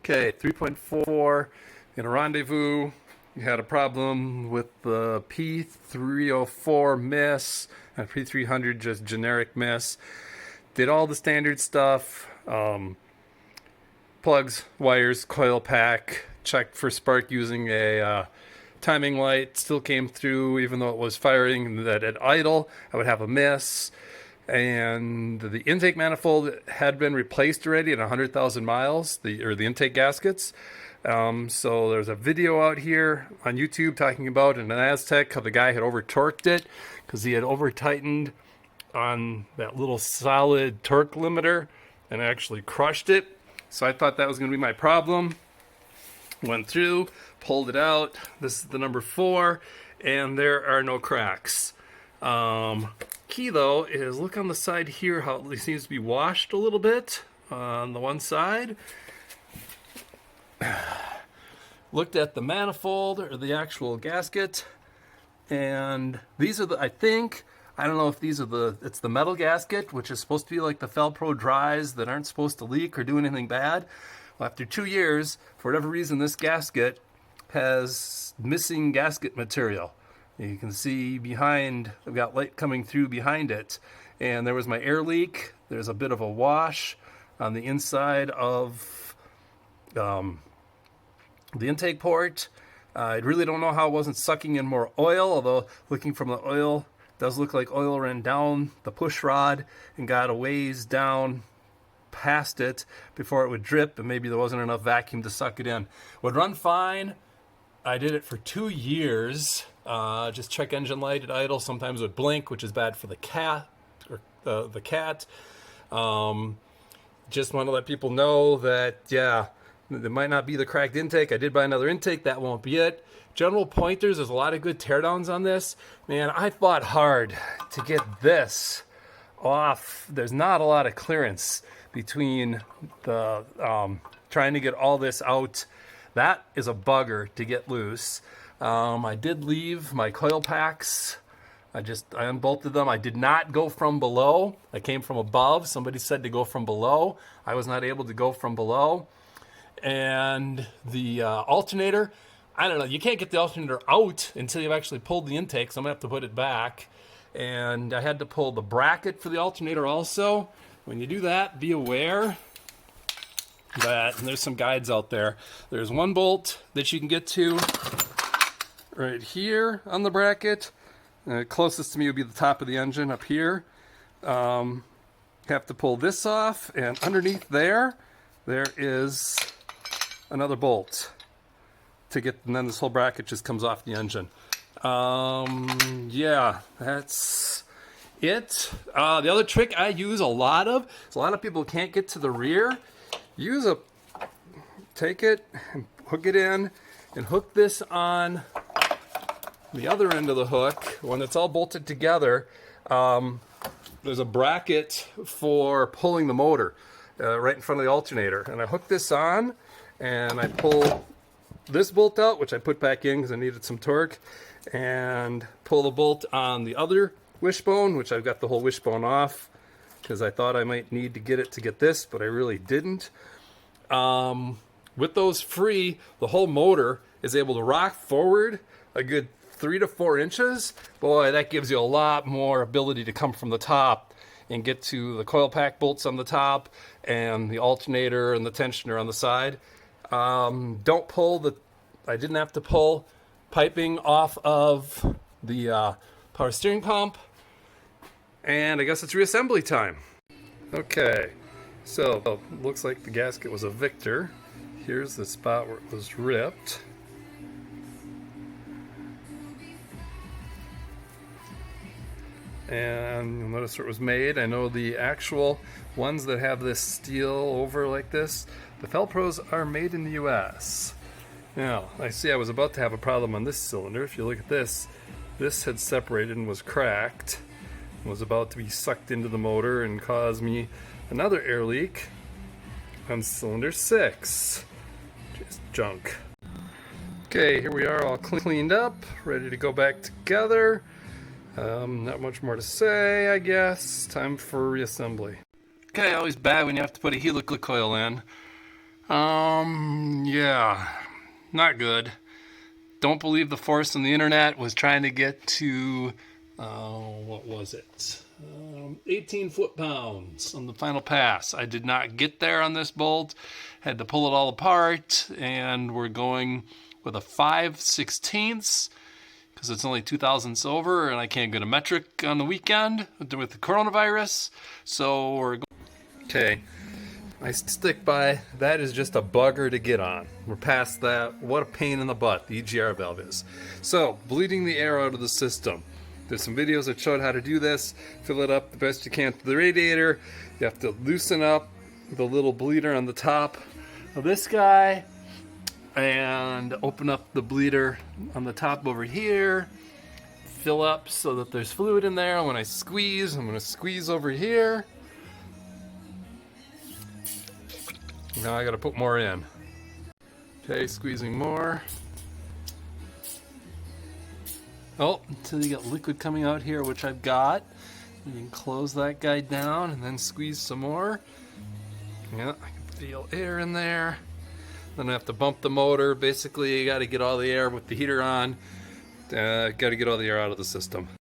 Okay, 3.4 in a rendezvous. You had a problem with the P0304 miss and P0300 just generic miss. Did all the standard stuff. Plugs, wires, coil pack. Checked for spark using a timing light. Still came through even though it was firing that at idle. I would have a miss. And the intake manifold had been replaced already at 100,000 miles, the intake gaskets. So there's a video out here on YouTube talking about in an Aztec how the guy had over torqued it because he had over tightened on that little solid torque limiter and actually crushed it. So I thought that was going to be my problem. Went through, pulled it out. This is the number 4, and there are no cracks. Key though is look on the side here how it seems to be washed a little bit on the one side. Looked at the manifold or the actual gasket, and these are the, I don't know if these are it's the metal gasket, which is supposed to be like the Felpro dries that aren't supposed to leak or do anything bad. Well, after 2 years, for whatever reason, this gasket has missing gasket material. You can see behind, I've got light coming through behind it, and there was my air leak. There's a bit of a wash on the inside of the intake port. I really don't know how it wasn't sucking in more oil, although looking from the oil, it does look like oil ran down the push rod and got a ways down past it before it would drip, and maybe there wasn't enough vacuum to suck it in. Would run fine. I did it for 2 years. Just check engine light at idle. Sometimes it would blink, which is bad for the cat. Just want to let people know that, yeah, it might not be the cracked intake. I did buy another intake. That won't be it. General pointers, there's a lot of good teardowns on this. Man, I fought hard to get this off. There's not a lot of clearance between the trying to get all this out. That is a bugger to get loose. I did leave my coil packs. I unbolted them. I did not go from below. I came from above. Somebody said to go from below. I was not able to go from below. And the alternator, I don't know. You can't get the alternator out until you've actually pulled the intake, so I'm going to have to put it back. And I had to pull the bracket for the alternator also. When you do that, be aware that, and there's some guides out there, there's one bolt that you can get to right here on the bracket. Closest to me would be the top of the engine up here. Have to pull this off, and underneath there is another bolt to get, and then this whole bracket just comes off the engine. Yeah, that's it. The other trick I use a lot of, is a lot of people can't get to the rear. Take it and hook it in, and hook this on the other end of the hook. When it's all bolted together, there's a bracket for pulling the motor right in front of the alternator. And I hook this on, and I pull this bolt out, which I put back in because I needed some torque, and pull the bolt on the other wishbone, which I've got the whole wishbone off because I thought I might need to get it to get this, but I really didn't. With those free, the whole motor is able to rock forward a good 3 to 4 inches. Boy, that gives you a lot more ability to come from the top and get to the coil pack bolts on the top and the alternator and the tensioner on the side. Don't pull I didn't have to pull piping off of the power steering pump. And I guess it's reassembly time. Okay, so looks like the gasket was a Victor. Here's the spot where it was ripped. And you'll notice where it was made. I know the actual ones that have this steel over like this, the Felpros are made in the US. Now, I see I was about to have a problem on this cylinder. If you look at this, this had separated and was cracked. It was about to be sucked into the motor and cause me another air leak on cylinder 6. Just junk. Okay, here we are all cleaned up, ready to go back together. Not much more to say, I guess. Time for reassembly. Okay, always bad when you have to put a helicoil in. Yeah, not good. Don't believe the force on the internet. Was trying to get to, what was it? 18 foot-pounds on the final pass. I did not get there on this bolt. Had to pull it all apart, and we're going with a 5/16 because it's only 2 thousandths over, and I can't get a metric on the weekend with the coronavirus. So we're going. Okay. I stick by, that is just a bugger to get on. We're past that. What a pain in the butt the EGR valve is. So, bleeding the air out of the system. There's some videos that showed how to do this. Fill it up the best you can to the radiator. You have to loosen up the little bleeder on the top of this guy and open up the bleeder on the top over here. Fill up so that there's fluid in there. When I squeeze, I'm going to squeeze over here. Now I gotta put more in. Okay, squeezing more. Oh, until you get liquid coming out here, which I've got. You can close that guy down and then squeeze some more. Yeah, I can feel air in there. Then I have to bump the motor. Basically, you gotta get all the air with the heater on. Gotta get all the air out of the system.